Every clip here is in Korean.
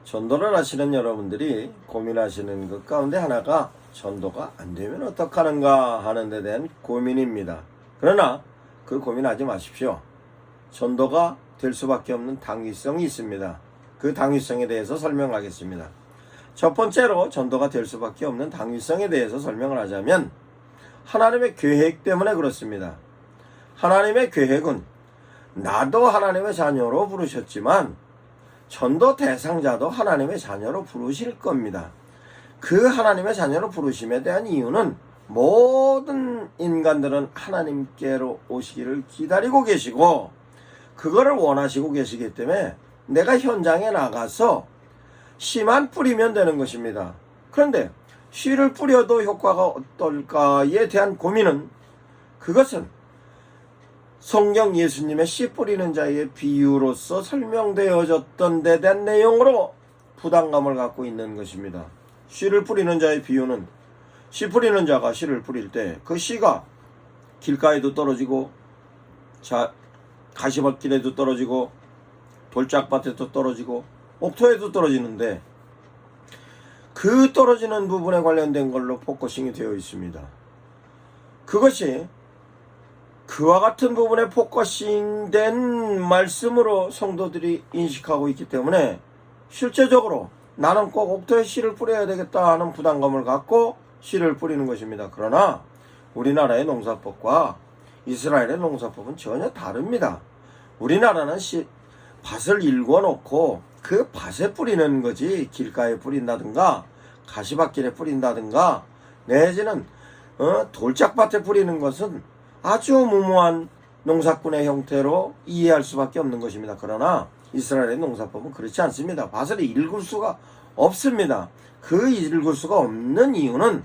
전도를 하시는 여러분들이 고민하시는 것 가운데 하나가 전도가 안 되면 어떡하는가 하는 데 대한 고민입니다. 그러나 그 고민하지 마십시오. 전도가 될 수밖에 없는 당위성이 있습니다. 그 당위성에 대해서 설명하겠습니다. 첫 번째로 전도가 될 수밖에 없는 당위성에 대해서 설명을 하자면 하나님의 계획 때문에 그렇습니다. 하나님의 계획은 나도 하나님의 자녀로 부르셨지만 전도 대상자도 하나님의 자녀로 부르실 겁니다. 그 하나님의 자녀로 부르심에 대한 이유는 모든 인간들은 하나님께로 오시기를 기다리고 계시고 그거를 원하시고 계시기 때문에 내가 현장에 나가서 씨만 뿌리면 되는 것입니다. 그런데 씨를 뿌려도 효과가 어떨까에 대한 고민은 그것은 성경 예수님의 씨 뿌리는 자의 비유로서 설명되어졌던 데 대한 내용으로 부담감을 갖고 있는 것입니다. 씨를 뿌리는 자의 비유는 씨 뿌리는 자가 씨를 뿌릴 때 그 씨가 길가에도 떨어지고 가시밭길에도 떨어지고 돌짝밭에도 떨어지고 옥토에도 떨어지는데 그 떨어지는 부분에 관련된 걸로 포커싱이 되어 있습니다. 그것이 그와 같은 부분에 포커싱된 말씀으로 성도들이 인식하고 있기 때문에 실제적으로 나는 꼭 옥토에 씨를 뿌려야 되겠다 하는 부담감을 갖고 씨를 뿌리는 것입니다. 그러나 우리나라의 농사법과 이스라엘의 농사법은 전혀 다릅니다. 우리나라는 밭을 일궈놓고 그 밭에 뿌리는 거지 길가에 뿌린다든가 가시밭길에 뿌린다든가 내지는 돌짝밭에 뿌리는 것은 아주 무모한 농사꾼의 형태로 이해할 수밖에 없는 것입니다. 그러나 이스라엘의 농사법은 그렇지 않습니다. 밭을 일굴 수가 없습니다. 그 일굴 수가 없는 이유는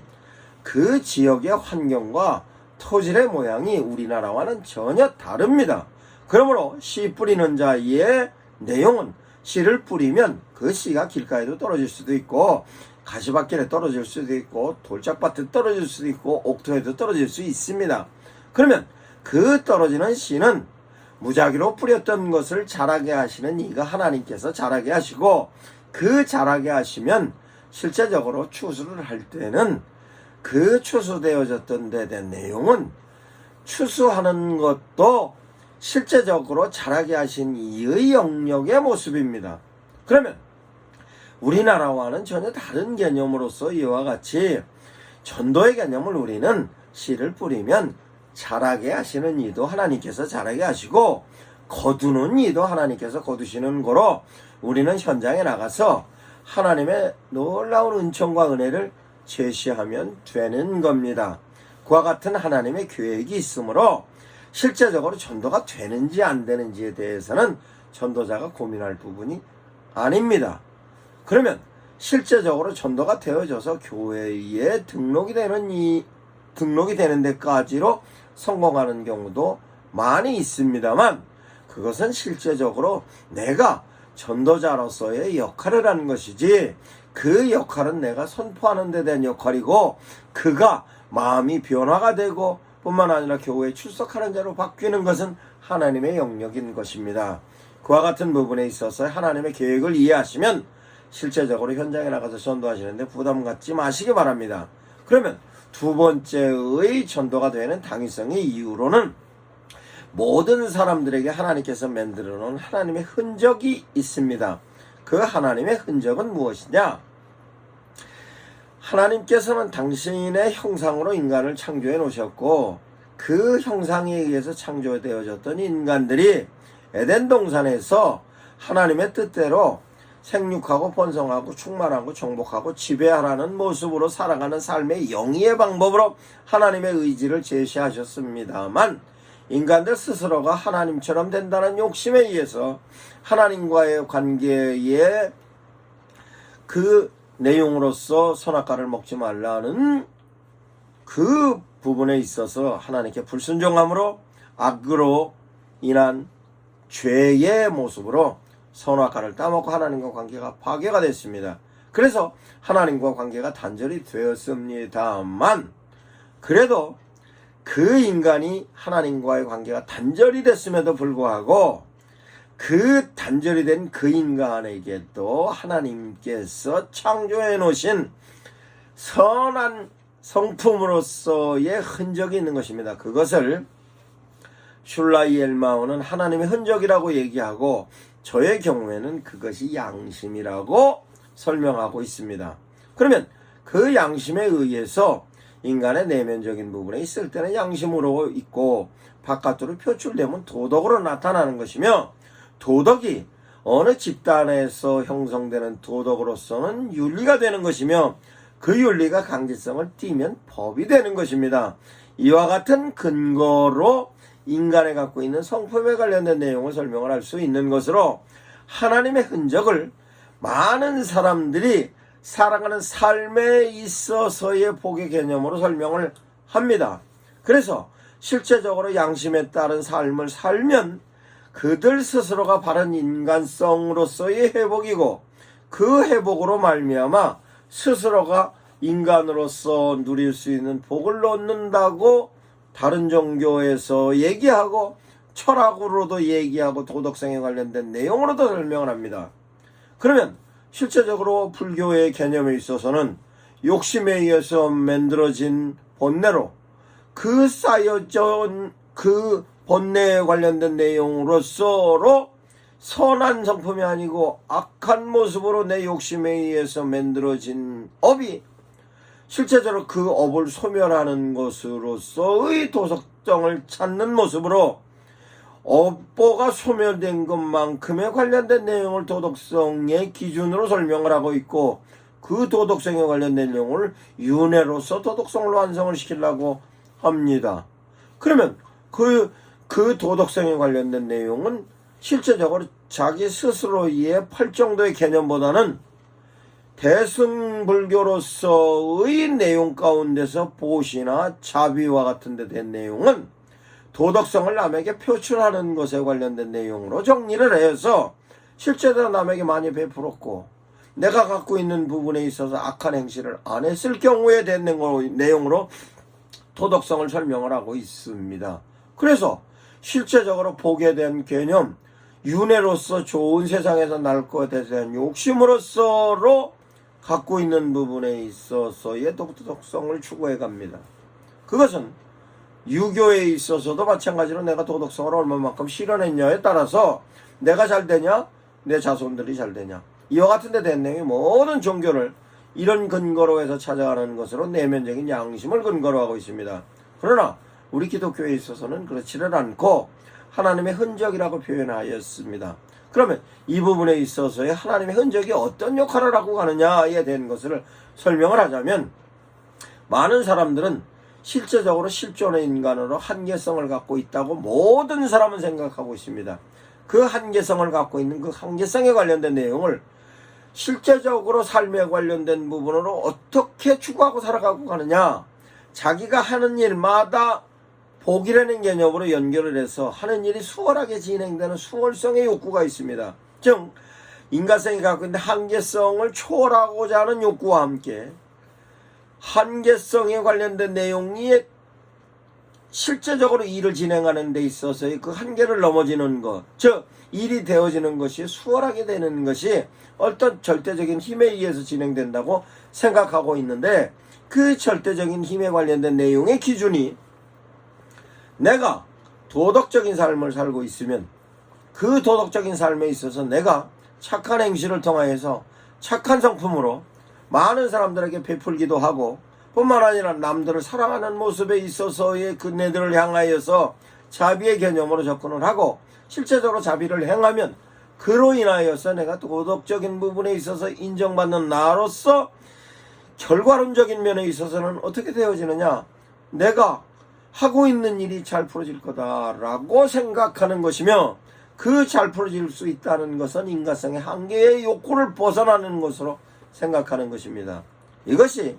그 지역의 환경과 토질의 모양이 우리나라와는 전혀 다릅니다. 그러므로 씨 뿌리는 자의 내용은 씨를 뿌리면 그 씨가 길가에도 떨어질 수도 있고 가시밭길에 떨어질 수도 있고 돌짝밭에 떨어질 수도 있고 옥토에도 떨어질 수 있습니다. 그러면 그 떨어지는 씨는 무작위로 뿌렸던 것을 자라게 하시는 이가 하나님께서 자라게 하시고 그 자라게 하시면 실제적으로 추수를 할 때는 그 추수되어졌던 데 대한 내용은 추수하는 것도 실제적으로 자라게 하신 이의 영역의 모습입니다. 그러면 우리나라와는 전혀 다른 개념으로서 이와 같이 전도의 개념을 우리는 씨를 뿌리면 자라게 하시는 이도 하나님께서 자라게 하시고 거두는 이도 하나님께서 거두시는 거로 우리는 현장에 나가서 하나님의 놀라운 은총과 은혜를 제시하면 되는 겁니다. 그와 같은 하나님의 계획이 있으므로 실제적으로 전도가 되는지 안 되는지에 대해서는 전도자가 고민할 부분이 아닙니다. 그러면 실제적으로 전도가 되어져서 교회에 등록이 되는 데까지로 성공하는 경우도 많이 있습니다만 그것은 실제적으로 내가 전도자로서의 역할을 하는 것이지 그 역할은 내가 선포하는 데 대한 역할이고 그가 마음이 변화가 되고 뿐만 아니라 교회에 출석하는 자로 바뀌는 것은 하나님의 영역인 것입니다. 그와 같은 부분에 있어서 하나님의 계획을 이해하시면 실제적으로 현장에 나가서 전도하시는데 부담 갖지 마시기 바랍니다. 그러면 두 번째의 전도가 되는 당위성의 이유로는 모든 사람들에게 하나님께서 만들어 놓은 하나님의 흔적이 있습니다. 그 하나님의 흔적은 무엇이냐? 하나님께서는 당신의 형상으로 인간을 창조해 놓으셨고 그 형상에 의해서 창조되어졌던 인간들이 에덴 동산에서 하나님의 뜻대로 생육하고 번성하고 충만하고 정복하고 지배하라는 모습으로 살아가는 삶의 영위의 방법으로 하나님의 의지를 제시하셨습니다만 인간들 스스로가 하나님처럼 된다는 욕심에 의해서 하나님과의 관계에 그 내용으로서 선악과를 먹지 말라는 그 부분에 있어서 하나님께 불순종함으로 악으로 인한 죄의 모습으로 선악과를 따먹고 하나님과 관계가 파괴가 됐습니다. 그래서 하나님과 관계가 단절이 되었습니다만 그래도 그 인간이 하나님과의 관계가 단절이 됐음에도 불구하고 그 단절이 된 그 인간에게도 하나님께서 창조해 놓으신 선한 성품으로서의 흔적이 있는 것입니다. 그것을 슐라이 엘마오는 하나님의 흔적이라고 얘기하고, 저의 경우에는 그것이 양심이라고 설명하고 있습니다. 그러면 그 양심에 의해서 인간의 내면적인 부분에 있을 때는 양심으로 있고, 바깥으로 표출되면 도덕으로 나타나는 것이며, 도덕이 어느 집단에서 형성되는 도덕으로서는 윤리가 되는 것이며, 그 윤리가 강제성을 띠면 법이 되는 것입니다. 이와 같은 근거로 인간에 갖고 있는 성품에 관련된 내용을 설명을 할 수 있는 것으로, 하나님의 흔적을 많은 사람들이 살아가는 삶에 있어서의 복의 개념으로 설명을 합니다. 그래서 실제적으로 양심에 따른 삶을 살면 그들 스스로가 바른 인간성으로서의 회복이고, 그 회복으로 말미암아 스스로가 인간으로서 누릴 수 있는 복을 얻는다고 다른 종교에서 얘기하고, 철학으로도 얘기하고, 도덕성에 관련된 내용으로도 설명을 합니다. 그러면 실제적으로 불교의 개념에 있어서는 욕심에 의해서 만들어진 본뇌로, 그 쌓여진 그 본뇌에 관련된 내용으로서로 선한 성품이 아니고 악한 모습으로 내 욕심에 의해서 만들어진 업이 실제적으로 그 업을 소멸하는 것으로서의 도덕성을 찾는 모습으로, 업보가 소멸된 것만큼에 관련된 내용을 도덕성의 기준으로 설명을 하고 있고, 그 도덕성에 관련된 내용을 윤회로서 도덕성을 완성을 시키려고 합니다. 그러면 그 도덕성에 관련된 내용은 실제적으로 자기 스스로의 팔정도의 개념보다는 대승불교로서의 내용 가운데서 보시나 자비와 같은 데 된 내용은 도덕성을 남에게 표출하는 것에 관련된 내용으로 정리를 해서 실제로 남에게 많이 베풀었고, 내가 갖고 있는 부분에 있어서 악한 행실을 안 했을 경우에 된 내용으로 도덕성을 설명을 하고 있습니다. 그래서 실제적으로 복에 대한 개념, 윤회로서 좋은 세상에서 날 것에 대한 욕심으로서로 갖고 있는 부분에 있어서의 도덕성을 추구해 갑니다. 그것은 유교에 있어서도 마찬가지로 내가 도덕성을 얼마만큼 실현했냐에 따라서 내가 잘 되냐, 내 자손들이 잘 되냐, 이와 같은 데 된 내용이 모든 종교를 이런 근거로 해서 찾아가는 것으로 내면적인 양심을 근거로 하고 있습니다. 그러나 우리 기독교에 있어서는 그렇지를 않고 하나님의 흔적이라고 표현하였습니다. 그러면 이 부분에 있어서의 하나님의 흔적이 어떤 역할을 하고 가느냐에 대한 것을 설명을 하자면, 많은 사람들은 실제적으로 실존의 인간으로 한계성을 갖고 있다고 모든 사람은 생각하고 있습니다. 그 한계성을 갖고 있는 그 한계성에 관련된 내용을 실제적으로 삶에 관련된 부분으로 어떻게 추구하고 살아가고 가느냐, 자기가 하는 일마다 복이라는 개념으로 연결을 해서 하는 일이 수월하게 진행되는 수월성의 욕구가 있습니다. 즉 인간성이 갖고 있는 한계성을 초월하고자 하는 욕구와 함께 한계성에 관련된 내용이 실제적으로 일을 진행하는 데 있어서의 그 한계를 넘어지는 것, 즉 일이 되어지는 것이 수월하게 되는 것이 어떤 절대적인 힘에 의해서 진행된다고 생각하고 있는데, 그 절대적인 힘에 관련된 내용의 기준이 내가 도덕적인 삶을 살고 있으면 그 도덕적인 삶에 있어서 내가 착한 행실을 통하여서 착한 성품으로 많은 사람들에게 베풀기도 하고, 뿐만 아니라 남들을 사랑하는 모습에 있어서의 그네들을 향하여서 자비의 개념으로 접근을 하고, 실제적으로 자비를 행하면 그로 인하여서 내가 도덕적인 부분에 있어서 인정받는 나로서 결과론적인 면에 있어서는 어떻게 되어지느냐, 내가 하고 있는 일이 잘 풀어질 거다라고 생각하는 것이며, 그 잘 풀어질 수 있다는 것은 인간성의 한계의 욕구를 벗어나는 것으로 생각하는 것입니다. 이것이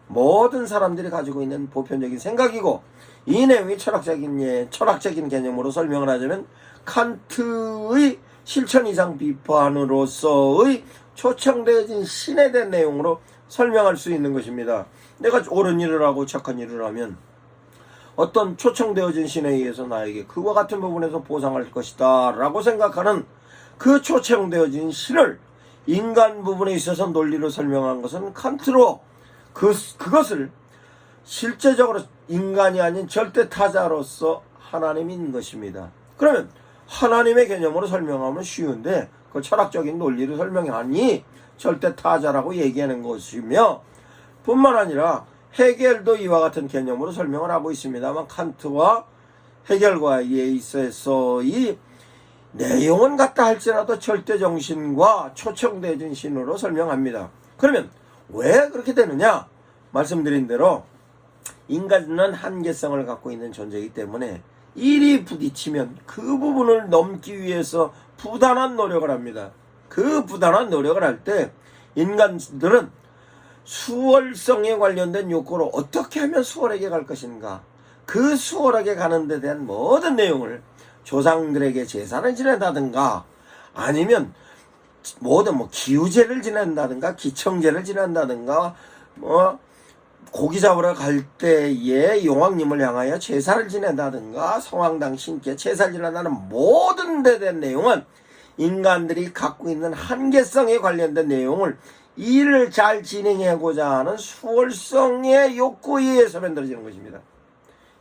모든 사람들이 가지고 있는 보편적인 생각이고, 이 내용이 철학적인 개념으로 설명을 하자면 칸트의 실천 이상 비판으로서의 초청되어진 신에 대한 내용으로 설명할 수 있는 것입니다. 내가 옳은 일을 하고 착한 일을 하면 어떤 초청되어진 신에 의해서 나에게 그와 같은 부분에서 보상할 것이다 라고 생각하는 그 초청되어진 신을 인간 부분에 있어서 논리로 설명한 것은 칸트로 그것을 실제적으로 인간이 아닌 절대 타자로서 하나님인 것입니다. 그러면 하나님의 개념으로 설명하면 쉬운데 그 철학적인 논리로 설명하니 절대 타자라고 얘기하는 것이며, 뿐만 아니라 헤겔도 이와 같은 개념으로 설명을 하고 있습니다만 칸트와 헤겔과에 있어서 이 내용은 같다 할지라도 절대정신과 초청되어진 신으로 설명합니다. 그러면 왜 그렇게 되느냐? 말씀드린 대로 인간은 한계성을 갖고 있는 존재이기 때문에 일이 부딪히면 그 부분을 넘기 위해서 부단한 노력을 합니다. 그 부단한 노력을 할 때 인간들은 수월성에 관련된 욕구로 어떻게 하면 수월하게 갈 것인가, 그 수월하게 가는 데 대한 모든 내용을 조상들에게 제사를 지낸다든가 아니면 모든 기우제를 지낸다든가 기청제를 지낸다든가 고기 잡으러 갈 때에 용왕님을 향하여 제사를 지낸다든가 성황당 신께 제사를 지낸다는 모든 데 대한 내용은 인간들이 갖고 있는 한계성에 관련된 내용을 일을 잘 진행하고자 하는 수월성의 욕구에 의해서 만들어지는 것입니다.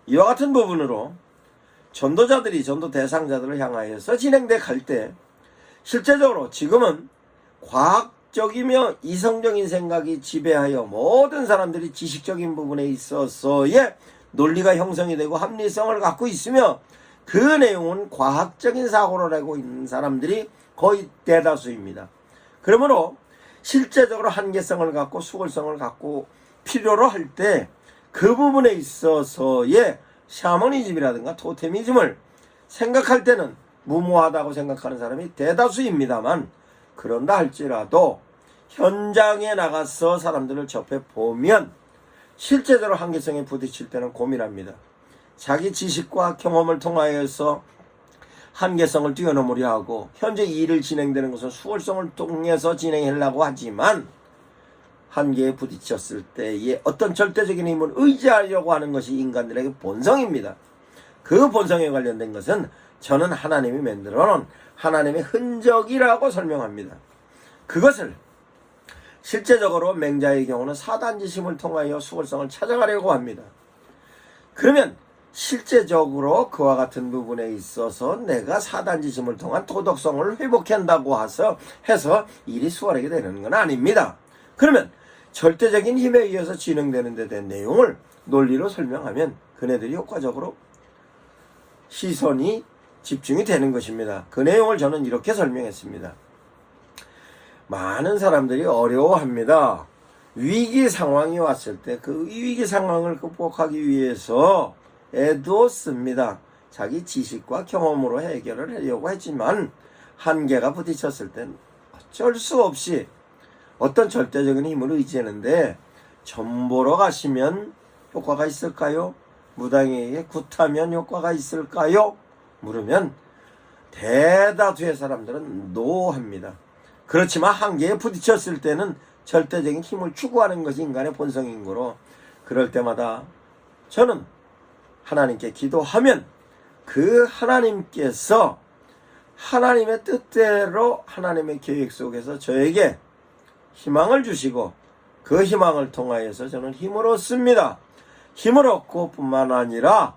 이와 같은 부분으로 전도자들이 전도 대상자들을 향하여서 진행돼 갈 때 실제적으로 지금은 과학적이며 이성적인 생각이 지배하여 모든 사람들이 지식적인 부분에 있어서의 논리가 형성이 되고 합리성을 갖고 있으며 그 내용은 과학적인 사고를 하고 있는 사람들이 거의 대다수입니다. 그러므로 실제적으로 한계성을 갖고 수월성을 갖고 필요로 할 때 그 부분에 있어서의 샤머니즘이라든가 토테미즘을 생각할 때는 무모하다고 생각하는 사람이 대다수입니다만, 그런다 할지라도 현장에 나가서 사람들을 접해 보면 실제적으로 한계성에 부딪힐 때는 고민합니다. 자기 지식과 경험을 통하여서 한계성을 뛰어넘으려 하고 현재 일을 진행되는 것은 수월성을 통해서 진행하려고 하지만 한계에 부딪혔을 때에 어떤 절대적인 힘을 의지하려고 하는 것이 인간들에게 본성입니다. 그 본성에 관련된 것은 저는 하나님이 만들어 놓은 하나님의 흔적이라고 설명합니다. 그것을 실제적으로 맹자의 경우는 사단지심을 통하여 수월성을 찾아가려고 합니다. 그러면 실제적으로 그와 같은 부분에 있어서 내가 사단지심을 통한 도덕성을 회복한다고 해서 일이 수월하게 되는 건 아닙니다. 그러면 절대적인 힘에 의해서 진행되는 데 대한 내용을 논리로 설명하면 그네들이 효과적으로 시선이 집중이 되는 것입니다. 그 내용을 저는 이렇게 설명했습니다. 많은 사람들이 어려워합니다. 위기 상황이 왔을 때 그 위기 상황을 극복하기 위해서 애도 씁니다. 자기 지식과 경험으로 해결을 하려고 했지만 한계가 부딪혔을 땐 어쩔 수 없이 어떤 절대적인 힘을 의지하는데 점 보러 가시면 효과가 있을까요? 무당에게 굿하면 효과가 있을까요? 물으면 대다수의 사람들은 노합니다. 그렇지만 한계에 부딪혔을 때는 절대적인 힘을 추구하는 것이 인간의 본성인 거로, 그럴 때마다 저는 하나님께 기도하면 그 하나님께서 하나님의 뜻대로 하나님의 계획 속에서 저에게 희망을 주시고 그 희망을 통하여서 저는 힘을 얻습니다. 힘을 얻고 뿐만 아니라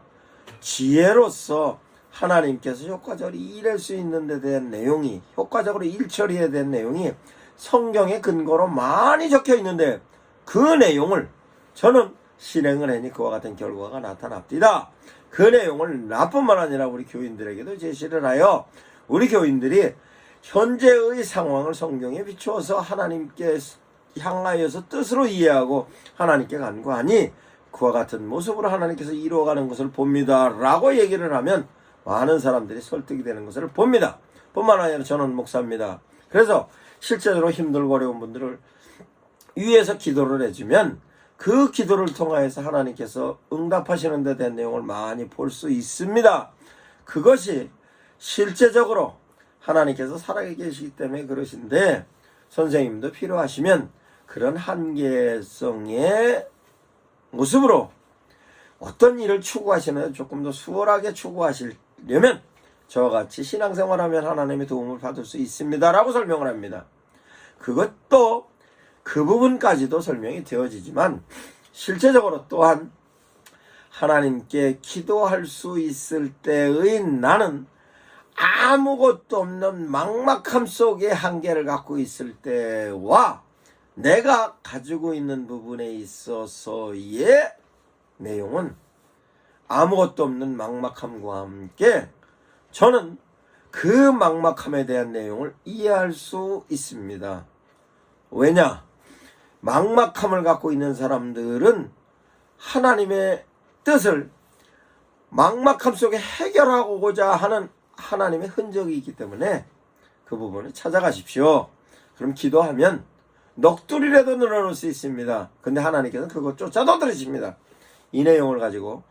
지혜로서 하나님께서 효과적으로 일할 수 있는 데 대한 내용이, 효과적으로 일 처리해야 되는 내용이 성경의 근거로 많이 적혀 있는데 그 내용을 저는 실행을 하니 그와 같은 결과가 나타납니다. 그 내용을 나뿐만 아니라 우리 교인들에게도 제시를 하여 우리 교인들이 현재의 상황을 성경에 비추어서 하나님께 향하여서 뜻으로 이해하고 하나님께 간구하니 그와 같은 모습으로 하나님께서 이루어가는 것을 봅니다 라고 얘기를 하면 많은 사람들이 설득이 되는 것을 봅니다. 뿐만 아니라 저는 목사입니다. 그래서 실제로 힘들고 어려운 분들을 위해서 기도를 해주면 그 기도를 통하여서 하나님께서 응답하시는 데 대한 내용을 많이 볼 수 있습니다. 그것이 실제적으로 하나님께서 살아계시기 때문에 그러신데, 선생님도 필요하시면 그런 한계성의 모습으로 어떤 일을 추구하시는 조금 더 수월하게 추구하시려면 저와 같이 신앙생활하면 하나님의 도움을 받을 수 있습니다라고 설명을 합니다. 그것도 그 부분까지도 설명이 되어지지만 실제적으로 또한 하나님께 기도할 수 있을 때의 나는 아무것도 없는 막막함 속에 한계를 갖고 있을 때와 내가 가지고 있는 부분에 있어서의 내용은 아무것도 없는 막막함과 함께 저는 그 막막함에 대한 내용을 이해할 수 있습니다. 왜냐? 막막함을 갖고 있는 사람들은 하나님의 뜻을 막막함 속에 해결하고자 하는 하나님의 흔적이 있기 때문에 그 부분을 찾아가십시오. 그럼 기도하면 넋두리라도 늘어놓을 수 있습니다. 근데 하나님께서는 그거 쫓아도 들으십니다. 이 내용을 가지고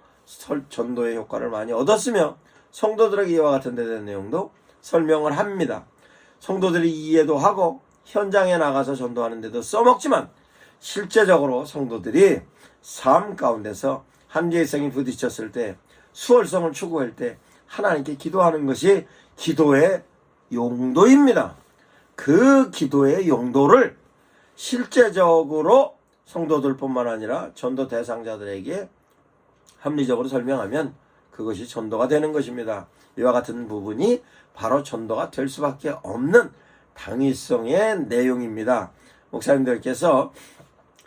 전도의 효과를 많이 얻었으며 성도들에게 이와 같은 데 대한 내용도 설명을 합니다. 성도들이 이해도 하고 현장에 나가서 전도하는 데도 써먹지만 실제적으로 성도들이 삶 가운데서 한계성이 부딪혔을 때 수월성을 추구할 때 하나님께 기도하는 것이 기도의 용도입니다. 그 기도의 용도를 실제적으로 성도들뿐만 아니라 전도 대상자들에게 합리적으로 설명하면 그것이 전도가 되는 것입니다. 이와 같은 부분이 바로 전도가 될 수밖에 없는 당위성의 내용입니다. 목사님들께서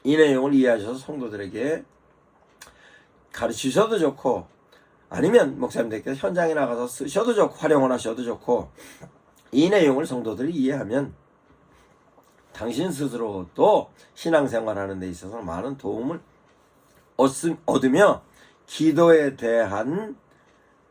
이 내용을 이해하셔서 성도들에게 가르치셔도 좋고 아니면 목사님들께서 현장에 나가서 쓰셔도 좋고 활용을 하셔도 좋고 이 내용을 성도들이 이해하면 당신 스스로도 신앙생활하는 데 있어서 많은 도움을 얻으며 기도에 대한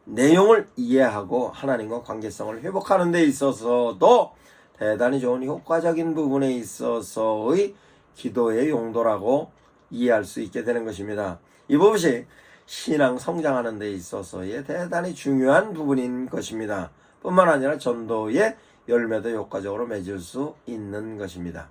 내용을 이해하고 하나님과 관계성을 회복하는 데 있어서도 대단히 좋은 효과적인 부분에 있어서의 기도의 용도라고 이해할 수 있게 되는 것입니다. 이 부분이 신앙 성장하는 데 있어서의 대단히 중요한 부분인 것입니다. 뿐만 아니라 전도의 열매도 효과적으로 맺을 수 있는 것입니다.